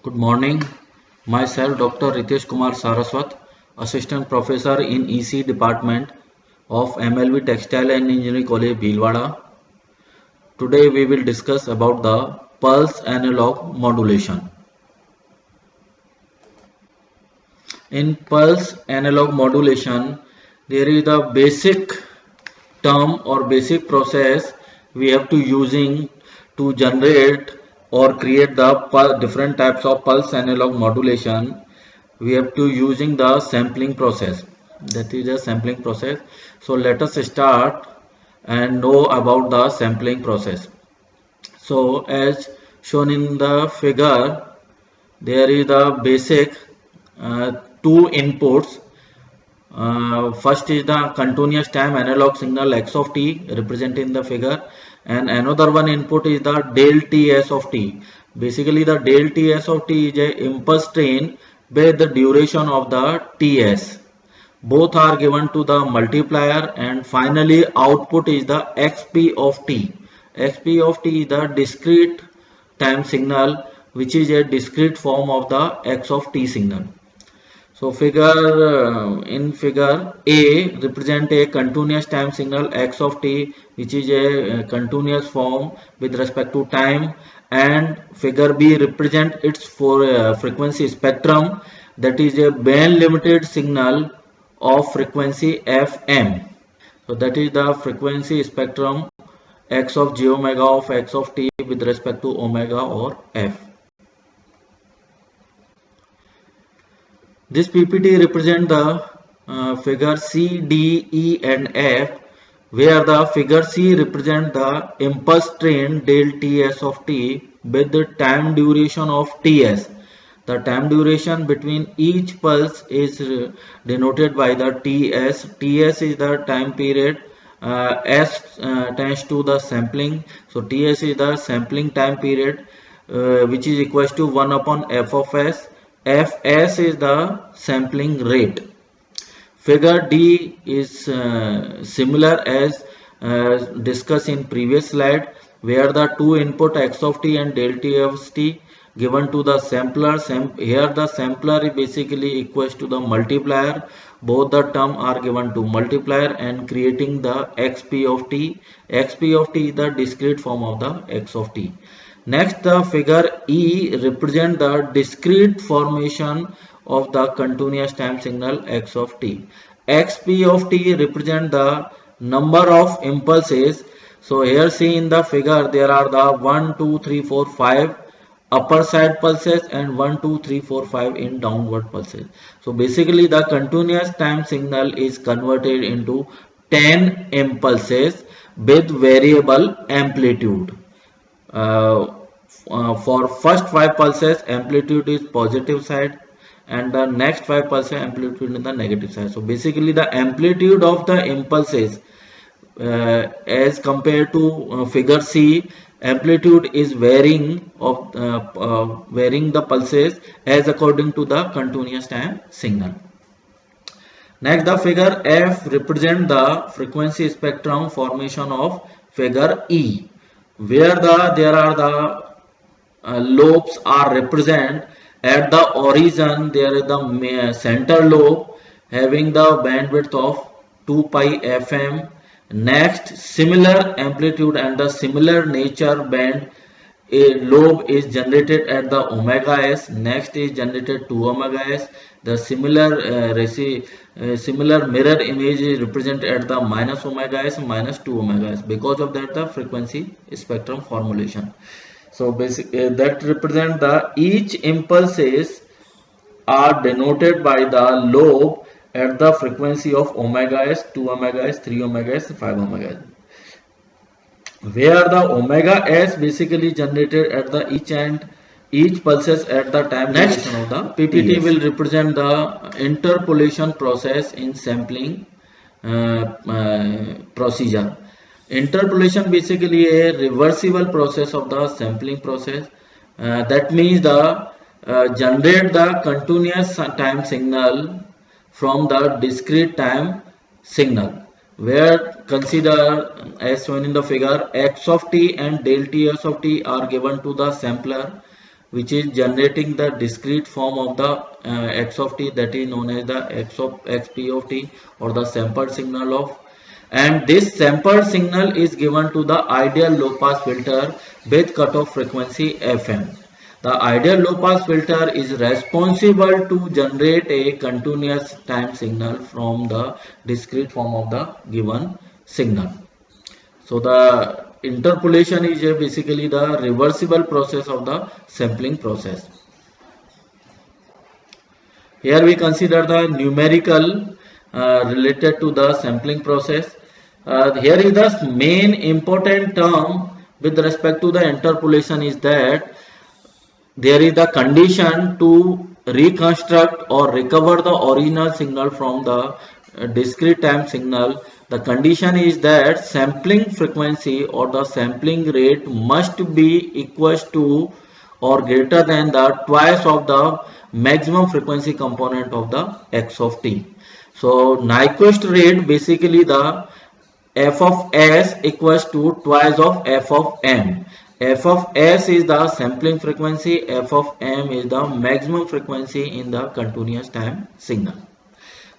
Good morning. Myself, Dr. Ritesh Kumar Saraswat, Assistant Professor in EC Department of MLB Textile and Engineering College, Bhilwara. Today we will discuss about the pulse analog modulation. In pulse analog modulation, there is the basic term or basic process we have to using to generate or create the different types of pulse analog modulation. We have to using the sampling process. That is a sampling process. So let us start and know about the sampling process. So as shown in the figure, there is the basic two inputs. First is the continuous time analog signal x of t represented in the figure, and another one input is the del ts of t. Basically the del ts of t is a impulse train with the duration of the ts. Both are given to the multiplier, and finally output is the xp of t. xp of t is the discrete time signal, which is a discrete form of the x of t signal. So in figure A represent a continuous time signal x of t, which is a continuous form with respect to time, and figure B represent its frequency spectrum, that is a band limited signal of frequency fm. So that is the frequency spectrum x of j omega of x of t with respect to omega or f. This PPT represents the figure C, D, E and F, where the figure C represents the impulse train del Ts of t with the time duration of Ts. The time duration between each pulse is denoted by the Ts. Ts is the time period. S tends to the sampling. So Ts is the sampling time period, which is equal to 1 upon f of s. Fs is the sampling rate. Figure D is similar as discussed in previous slide, where the two input x of t and del t of t given to the sampler. Here the sampler is basically equals to the multiplier. Both the term are given to multiplier and creating the xp of t. xp of t is the discrete form of the x of t. Next, the figure E represents the discrete formation of the continuous time signal x of t. xp of t represents the number of impulses. So here see in the figure there are the 1, 2, 3, 4, 5 upper side pulses and 1, 2, 3, 4, 5 in downward pulses. So basically the continuous time signal is converted into 10 impulses with variable amplitude. For first 5 pulses amplitude is positive side, and the next 5 pulses amplitude in the negative side. So basically the amplitude of the impulses as compared to figure C, amplitude is varying the pulses as according to the continuous time signal. Next, the figure F represents the frequency spectrum formation of figure E, where there are the lobes are represent. At the origin there is the center lobe having the bandwidth of 2 pi fm. Next, similar amplitude and the similar nature band a lobe is generated at the omega s. Next is generated 2 omega s. The similar mirror image is represented at the minus omega s, minus 2 omega s. Because of that, the frequency spectrum formulation. So basically that represent the each impulses are denoted by the lobe at the frequency of omega s, 2 omega s, 3 omega s, 5 omega s, where the omega s basically generated at the each pulses at the time duration of the PPT will represent the interpolation process in sampling procedure. Interpolation basically a reversible process of the sampling process. That means the generate the continuous time signal from the discrete time signal, where consider as shown in the figure x of t and del ts of t are given to the sampler, which is generating the discrete form of the x of t, that is known as the xp of t, or the sampled signal of, and this sampled signal is given to the ideal low pass filter with cutoff frequency fm. The ideal low pass filter is responsible to generate a continuous time signal from the discrete form of the given signal. So the interpolation is basically the reversible process of the sampling process. Here we consider the numerical related to the sampling process. Here is the main important term with respect to the interpolation is that there is the condition to reconstruct or recover the original signal from the discrete time signal. The condition is that sampling frequency or the sampling rate must be equal to or greater than the twice of the maximum frequency component of the x of t. So Nyquist rate, basically the f of s equals to twice of f of m. F of s is the sampling frequency, f of m is the maximum frequency in the continuous time signal.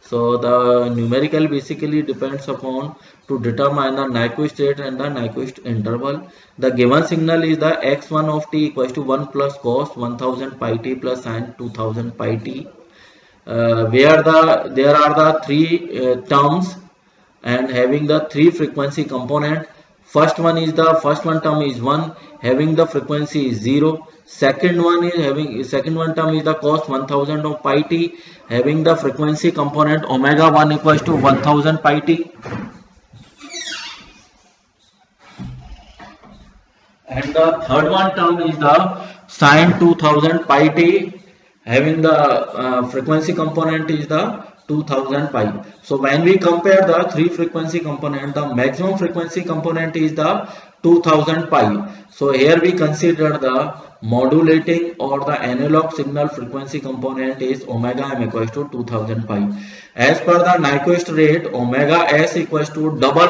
So the numerical basically depends upon to determine the Nyquist rate and the Nyquist interval. The given signal is the x1 of t equals to 1 plus cos 1000 pi t plus sin 2000 pi t, where there are the three terms and having the three frequency component. First one term is 1, having the frequency is 0. Second one term is the cos 1000 of pi t, having the frequency component omega 1 equals to 1000 pi t. And the third one term is the sin 2000 pi t, having the frequency component is the 2000 pi. So when we compare the three frequency component, the maximum frequency component is the 2000 pi. So here we consider the modulating or the analog signal frequency component is omega m equals to 2000 pi. As per the Nyquist rate, omega s equals to double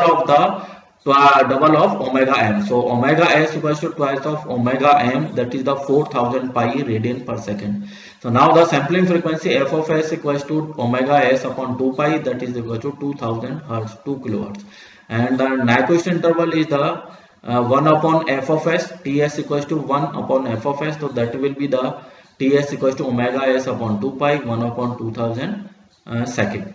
of omega m. So omega s equals to twice of omega m, that is the 4000 pi radian per second. So now the sampling frequency f of s equals to omega s upon 2 pi, that is equal to 2000 hertz, 2 kilohertz. And the Nyquist interval is the 1 upon f of s, ts equals to 1 upon f of s. So that will be the ts equals to omega s upon 2 pi, 1 upon 2000 second.